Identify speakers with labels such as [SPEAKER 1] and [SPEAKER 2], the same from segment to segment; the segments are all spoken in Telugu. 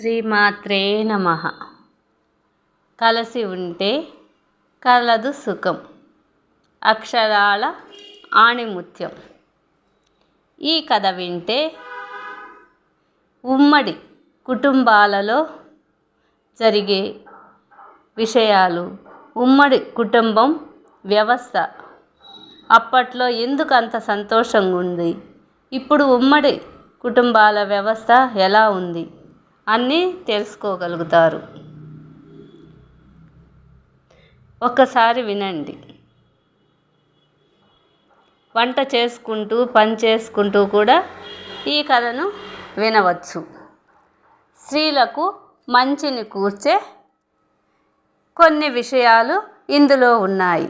[SPEAKER 1] శ్రీమాత్రే నమః. కలిసి ఉంటే కలదు సుఖం. అక్షరాల ఆణిముత్యం. ఈ కథ వింటే ఉమ్మడి కుటుంబాలలో జరిగే విషయాలు, ఉమ్మడి కుటుంబం వ్యవస్థ అప్పట్లో ఎందుకు అంత సంతోషంగా ఉంది, ఇప్పుడు ఉమ్మడి కుటుంబాల వ్యవస్థ ఎలా ఉంది అన్నీ తెలుసుకోగలుగుతారు. ఒక్కసారి వినండి. వంట చేసుకుంటూ పని చేసుకుంటూ కూడా ఈ కథను వినవచ్చు. స్త్రీలకు మంచిని కూర్చే కొన్ని విషయాలు ఇందులో ఉన్నాయి.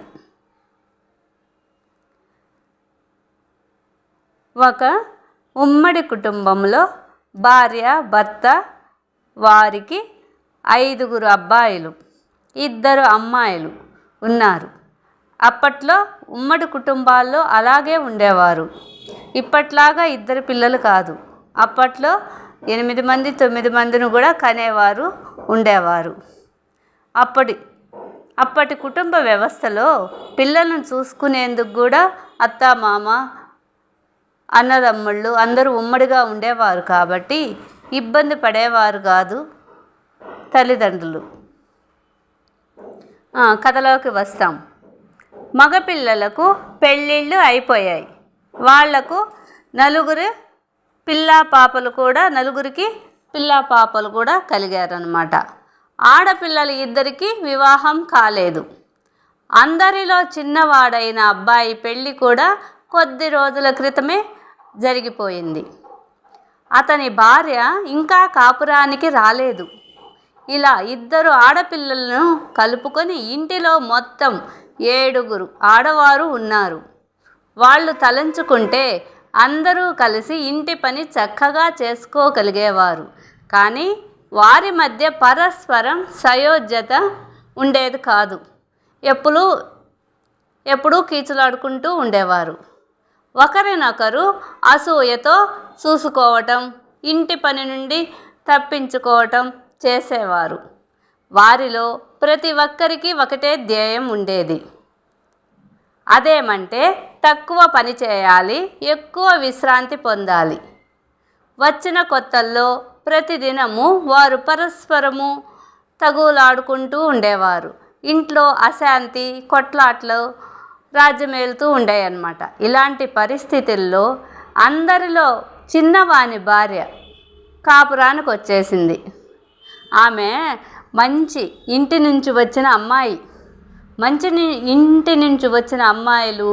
[SPEAKER 1] ఒక ఉమ్మడి కుటుంబంలో భార్య, భర్త, వారికి 5 అబ్బాయిలు, 2 అమ్మాయిలు ఉన్నారు. అప్పట్లో ఉమ్మడి కుటుంబాల్లో అలాగే ఉండేవారు. ఇప్పట్లాగా 2 పిల్లలు కాదు. అప్పట్లో 8 మంది 9 మందిని కూడా కనేవారు, ఉండేవారు. అప్పటి కుటుంబ వ్యవస్థలో పిల్లలను చూసుకునేందుకు కూడా అత్త, మామ, అన్నదమ్ముళ్ళు అందరూ ఉమ్మడిగా ఉండేవారు కాబట్టి ఇబ్బంది పడేవారు కాదు తల్లిదండ్రులు. కథలోకి వస్తాం. మగపిల్లలకు పెళ్ళిళ్ళు అయిపోయాయి. వాళ్లకు 4 నలుగురికి పిల్లా పాపలు కూడా కలిగారన్నమాట. ఆడపిల్లలు 2కి వివాహం కాలేదు. అందరిలో చిన్నవాడైన అబ్బాయి పెళ్ళి కూడా కొద్ది రోజుల క్రితమే జరిగిపోయింది. అతని భార్య ఇంకా కాపురానికి రాలేదు. ఇలా 2 ఆడపిల్లలను కలుపుకొని ఇంటిలో మొత్తం 7 ఆడవారు ఉన్నారు. వాళ్ళు తలంచుకుంటే అందరూ కలిసి ఇంటి పని చక్కగా చేసుకోగలిగేవారు. కానీ వారి మధ్య పరస్పరం సయోధ్యత ఉండేది కాదు. ఎప్పుడూ కీచులాడుకుంటూ ఉండేవారు. ఒకరినొకరు అసూయతో చూసుకోవటం, ఇంటి పని నుండి తప్పించుకోవటం చేసేవారు. వారిలో ప్రతి ఒక్కరికి ఒకటే ధ్యేయం ఉండేది. అదేమంటే తక్కువ పని చేయాలి, ఎక్కువ విశ్రాంతి పొందాలి. వచ్చిన కొత్తల్లో ప్రతిదినము వారు పరస్పరము తగులాడుకుంటూ ఉండేవారు. ఇంట్లో అశాంతి, కొట్లాట్లు రాజ్యమేలుతూ ఉండేవన్నమాట. ఇలాంటి పరిస్థితుల్లో అందరిలో చిన్నవాని భార్య కాపురానికి వచ్చేసింది. ఆమె మంచి ఇంటి నుంచి వచ్చిన అమ్మాయి. ఇంటి నుంచి వచ్చిన అమ్మాయిలు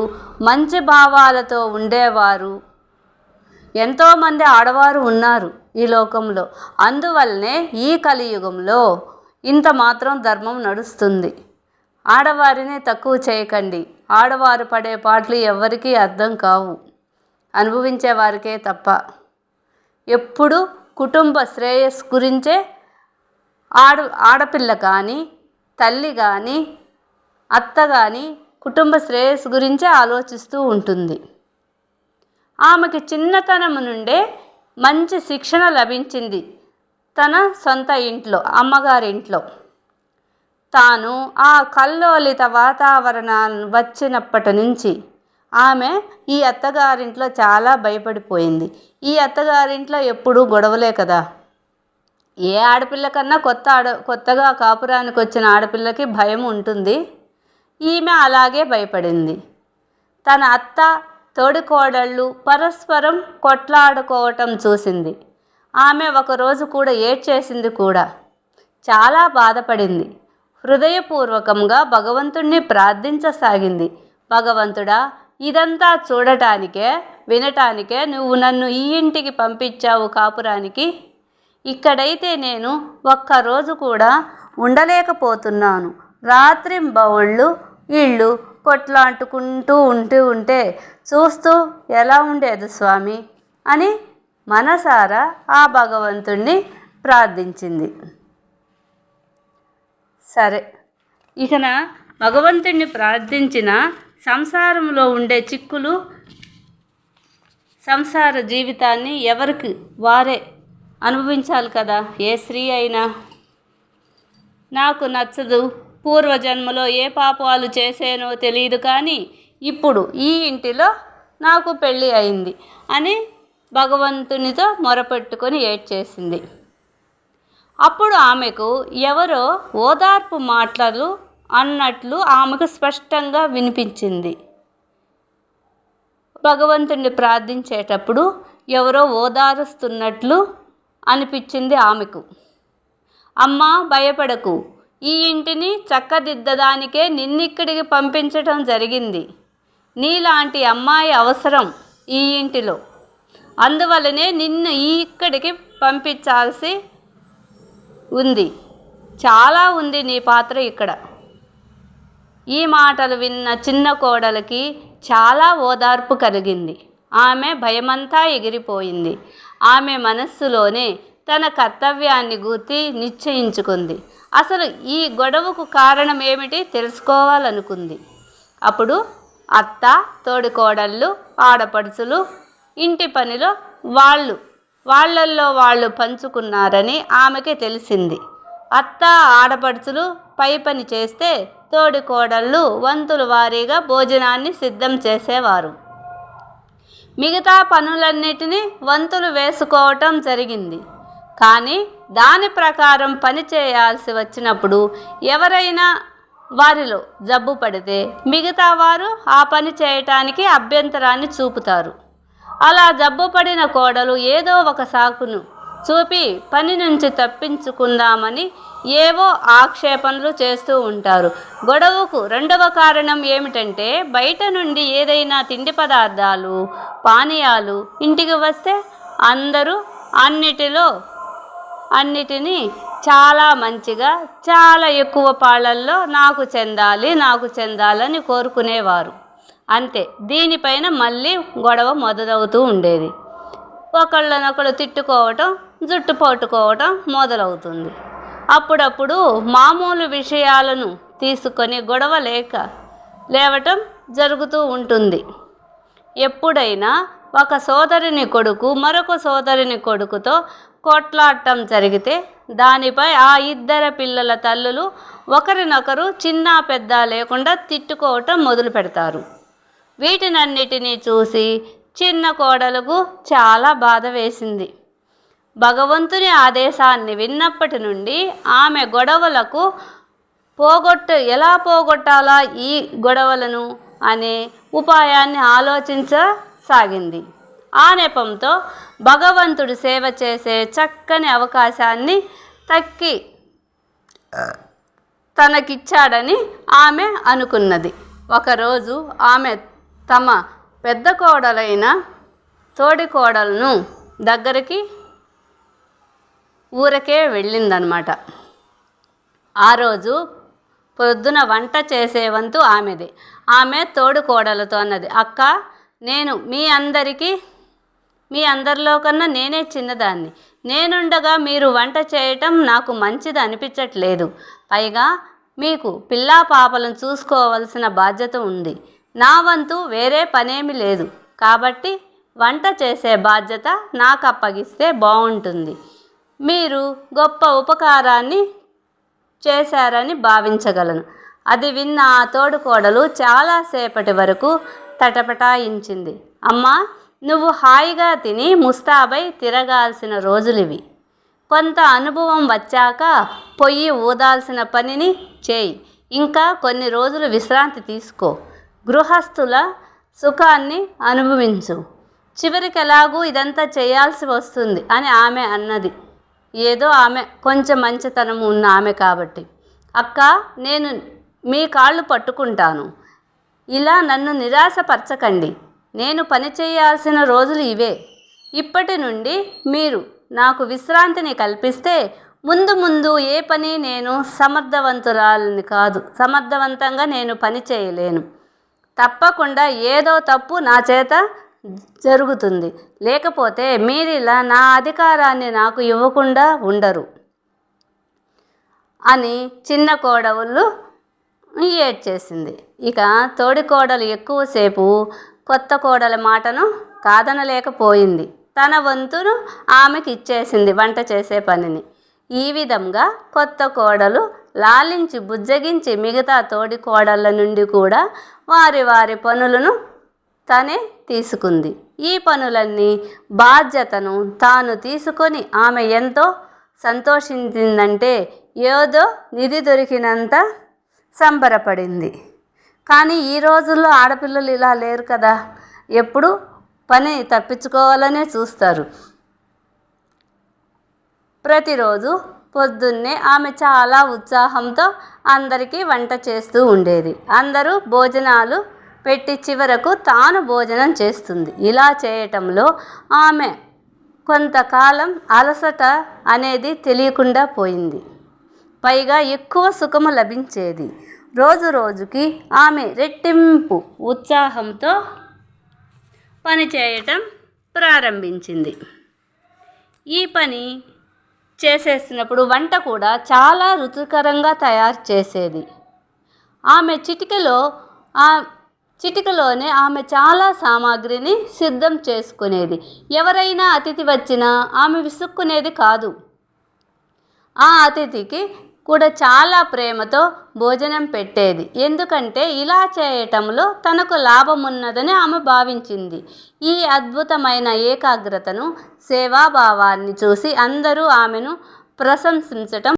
[SPEAKER 1] మంచి భావాలతో ఉండేవారు. ఎంతోమంది ఆడవారు ఉన్నారు ఈ లోకంలో. అందువల్లనే ఈ కలియుగంలో ఇంత మాత్రం ధర్మం నడుస్తుంది. ఆడవారిని తక్కువ చేయకండి. ఆడవారు పడే పాటలు ఎవరికీ అర్థం కావు, అనుభవించే వారికే తప్ప. ఎప్పుడు కుటుంబ శ్రేయస్సు గురించే ఆడపిల్ల కానీ, తల్లి కానీ, అత్త కానీ కుటుంబ శ్రేయస్సు గురించే ఆలోచిస్తూ ఉంటుంది. ఆమెకి చిన్నతనం నుండే మంచి శిక్షణ లభించింది తన సొంత ఇంట్లో, అమ్మగారింట్లో. తాను ఆ కల్లోలిత వాతావరణాన్ని వచ్చినప్పటి నుంచి ఆమె ఈ అత్తగారింట్లో చాలా భయపడిపోయింది. ఈ అత్తగారింట్లో ఎప్పుడూ గొడవలే కదా. ఏ ఆడపిల్ల కన్నా కొత్తగా కాపురానికి వచ్చిన ఆడపిల్లకి భయం ఉంటుంది. ఈమె అలాగే భయపడింది. తన అత్త, తోడికోడళ్ళు పరస్పరం కొట్లాడుకోవటం చూసింది. ఆమె ఒకరోజు కూడా ఏడ్చేసింది కూడా. చాలా బాధపడింది. హృదయపూర్వకంగా భగవంతుణ్ణి ప్రార్థించసాగింది. భగవంతుడా, ఇదంతా చూడటానికే వినటానికే నువ్వు నన్ను ఈ ఇంటికి పంపించావు కాపురానికి. ఇక్కడైతే నేను ఒక్కరోజు కూడా ఉండలేకపోతున్నాను. రాత్రింబవళ్ళు ఇళ్ళు కొట్లాడుకుంటూ ఉంటే చూస్తూ ఎలా ఉండేది స్వామి అని మనసారా ఆ భగవంతుణ్ణి ప్రార్థించింది. సరే, ఇకన భగవంతుణ్ణి ప్రార్థించిన సంసారంలో ఉండే చిక్కులు, సంసార జీవితాన్ని ఎవరికి వారే అనుభవించాలి కదా ఏ స్త్రీ అయినా. నాకు నచ్చదు, పూర్వజన్మలో ఏ పాపాలు చేసేనో తెలియదు, కానీ ఇప్పుడు ఈ ఇంటిలో నాకు పెళ్ళి అయింది అని భగవంతునితో మొరపెట్టుకొని ఏడ్చేసింది. అప్పుడు ఆమెకు ఎవరో ఓదార్పు మాటలు అన్నట్లు ఆమెకు స్పష్టంగా వినిపించింది. భగవంతుని ప్రార్థించేటప్పుడు ఎవరో ఓదారుస్తున్నట్లు అనిపించింది ఆమెకు. అమ్మా, భయపడకు, ఈ ఇంటిని చక్కదిద్దడానికే నిన్నిక్కడికి పంపించటం జరిగింది. నీలాంటి అమ్మాయి అవసరం ఈ ఇంటిలో, అందువల్లనే నిన్ను ఇక్కడికి పంపించాల్సి ఉంది. చాలా ఉంది నీ పాత్ర ఇక్కడ. ఈ మాటలు విన్న చిన్న కోడలికి చాలా ఓదార్పు కలిగింది. ఆమె భయమంతా ఎగిరిపోయింది. ఆమె మనస్సులోనే తన కర్తవ్యాన్ని గూర్చి నిశ్చయించుకుంది. అసలు ఈ గొడవకు కారణం ఏమిటి తెలుసుకోవాలనుకుంది. అప్పుడు అత్త, తోడికోడళ్ళు, ఆడపడుచులు ఇంటి పనిలో వాళ్ళల్లో వాళ్ళు పంచుకున్నారని ఆమెకి తెలిసింది. అత్త, ఆడపడుచులు పై పని చేస్తే తోడికోడళ్ళు వంతుల వారీగా భోజనాన్ని సిద్ధం చేసేవారు. మిగతా పనులన్నిటినీ వంతులు వేసుకోవటం జరిగింది. కానీ దాని ప్రకారం పని చేయాల్సి వచ్చినప్పుడు ఎవరైనా వారిలో జబ్బు పడితే మిగతా వారు ఆ పని చేయటానికి అభ్యంతరాన్ని చూపుతారు. అలా జబ్బు పడిన కోడలు ఏదో ఒక సాకును చూపి పని నుంచి తప్పించుకుందామని ఏవో ఆక్షేపణలు చేస్తూ ఉంటారు. గొడవకు రెండవ కారణం ఏమిటంటే బయట నుండి ఏదైనా తిండి పదార్థాలు, పానీయాలు ఇంటికి వస్తే అందరూ అన్నిటినీ చాలా మంచిగా, చాలా ఎక్కువ పాళ్ళల్లో నాకు చెందాలని కోరుకునేవారు. అంతే, దీనిపైన మళ్ళీ గొడవ మొదలవుతూ ఉండేది. ఒకళ్ళనొకళ్ళు తిట్టుకోవటం, జుట్టు పట్టుకోవటం మొదలవుతుంది. అప్పుడప్పుడు మామూలు విషయాలను తీసుకొని గొడవ లేవటం జరుగుతూ ఉంటుంది. ఎప్పుడైనా ఒక సోదరుని కొడుకు మరొక సోదరుని కొడుకుతో కొట్లాడటం జరిగితే దానిపై ఆ ఇద్దరు పిల్లల తల్లులు ఒకరినొకరు చిన్న పెద్ద లేకుండా తిట్టుకోవటం మొదలు పెడతారు. వీటినన్నిటినీ చూసి చిన్న కోడలకు చాలా బాధ వేసింది. భగవంతుని ఆదేశాన్ని విన్నప్పటి నుండి ఆమె గొడవలకు ఎలా పోగొట్టాలా ఈ గొడవలను అనే ఉపాయాన్ని ఆలోచించసాగింది. ఆ నెపంతో భగవంతుడు సేవ చేసే చక్కని అవకాశాన్ని తనకిచ్చాడని ఆమె అనుకున్నది. ఒకరోజు ఆమె తమ పెద్ద కోడలైన తోడికోడలను దగ్గరికి ఊరకే వెళ్ళిందనమాట. ఆ రోజు పొద్దున వంట చేసే వంతు ఆమెది. ఆమె తోడికోడలతో అన్నది, అక్క, నేను మీ అందరిలో కన్నా నేనే చిన్నదాన్ని. నేనుండగా మీరు వంట చేయటం నాకు మంచిది అనిపించట్లేదు. పైగా మీకు పిల్లా పాపలను చూసుకోవలసిన బాధ్యత ఉంది. నా వంతు వేరే పనేమి లేదు. కాబట్టి వంట చేసే బాధ్యత నాకు అప్పగిస్తే బాగుంటుంది. మీరు గొప్ప ఉపకారాన్ని చేశారని భావించగలను. అది విన్న ఆ తోడుకోడలు చాలాసేపటి వరకు తటపటాయించింది. అమ్మా, నువ్వు హాయిగా తిని ముస్తాబై తిరగాల్సిన రోజులివి. కొంత అనుభవం వచ్చాక పొయ్యి ఊదాల్సిన పనిని చేయి. ఇంకా కొన్ని రోజులు విశ్రాంతి తీసుకో. గృహస్థుల సుఖాన్ని అనుభవించు. చివరికి ఎలాగూ ఇదంతా చేయాల్సి వస్తుంది అని ఆమె అన్నది. ఏదో ఆమె కొంచెం మంచితనం ఉన్న ఆమె కాబట్టి. అక్క, నేను మీ కాళ్ళు పట్టుకుంటాను. ఇలా నన్ను నిరాశపరచకండి. నేను పని చేయాల్సిన రోజులు ఇవే. ఇప్పటి నుండి మీరు నాకు విశ్రాంతిని కల్పిస్తే ముందు ఏ పని నేను సమర్థవంతంగా నేను పని చేయలేను. తప్పకుండా ఏదో తప్పు నా చేత జరుగుతుంది. లేకపోతే మీరిలా నా అధికారాన్ని నాకు ఇవ్వకుండా ఉండరు అని చిన్న కోడలు ఏడ్చేసింది. ఇక తోడికోడలు ఎక్కువసేపు కొత్త కోడల మాటను కాదనలేకపోయింది. తన వంతును ఆమెకి ఇచ్చేసింది వంట చేసే పనిని. ఈ విధంగా కొత్త కోడలు లాలించి బుజ్జగించి మిగతా తోడి కోడళ్ళ నుండి కూడా వారి వారి పనులను తనే తీసుకుంది. ఈ పనులన్నీ బాధ్యతను తాను తీసుకొని ఆమె ఎంతో సంతోషించిందంటే ఏదో నిధి దొరికినంత సంబరపడింది. కానీ ఈ రోజుల్లో ఆడపిల్లలు ఇలా లేరు కదా, ఎప్పుడు పని తప్పించుకోవాలనే చూస్తారు. ప్రతిరోజు పొద్దున్నే ఆమె చాలా ఉత్సాహంతో అందరికీ వంట చేస్తూ ఉండేది. అందరూ భోజనాలు పెట్టి చివరకు తాను భోజనం చేస్తుంది. ఇలా చేయటంలో ఆమె కొంతకాలం అలసట అనేది తెలియకుండా పోయింది. పైగా ఎక్కువ సుఖము లభించేది. రోజు రోజుకి ఆమె రెట్టింపు ఉత్సాహంతో పనిచేయటం ప్రారంభించింది. ఈ పని చేసేసినప్పుడు వంట కూడా చాలా రుచికరంగా తయారు చేసేది. ఆమె చిటికలోనే ఆమె చాలా సామాగ్రిని సిద్ధం చేసుకునేది. ఎవరైనా అతిథి వచ్చినా ఆమె విసుక్కునేది కాదు. ఆ అతిథికి కూడా చాలా ప్రేమతో భోజనం పెట్టేది. ఎందుకంటే ఇలా చేయటంలో తనకు లాభం ఉన్నదని ఆమె భావించింది. ఈ అద్భుతమైన ఏకాగ్రతను, సేవాభావాన్ని చూసి అందరూ ఆమెను ప్రశంసించటం